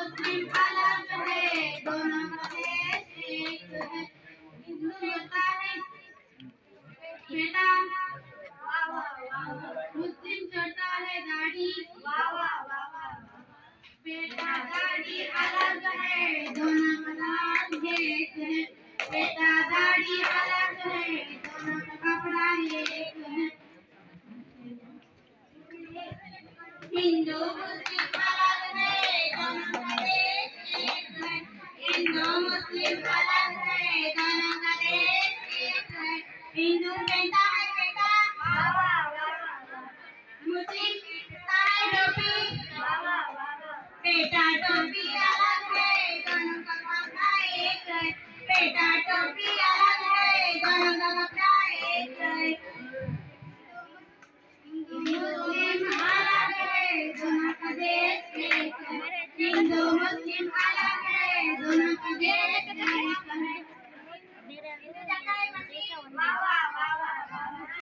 मुस्लिम अलग है, दोनों का देश एक है। हिंदू होता है बेटा, वाह वाह वाह। मुस्लिम चढ़ता है दाढ़ी, वाह वाह वाह। बेटा दाढ़ी अलग है, दोनों का नाम एक है। बेटा दाढ़ी अलग है, दोनों का कपड़ा एक है। हिंदू मुस्लिम अलग है, दोनों का देश एक है। हिंदू मुस्लिम अलग है, दोनों का देश एक है। हिंदू पहनता है बेटा, वाह वाह वाह। मुस्लिम पहनता है टोपी, वाह वाह वाह। बेटा टोपी अलग है, दोनों का कपड़ा एक है। बेटा टोपी अलग है, दोनों का कपड़ा एक है। हिंदू मुस्लिम अलग है, दोनों का देश एक है। हिंदू मुस्लिम अलग है, दोनों का देश एक है। हिंदू जाता है मस्जिद, वाह वाह।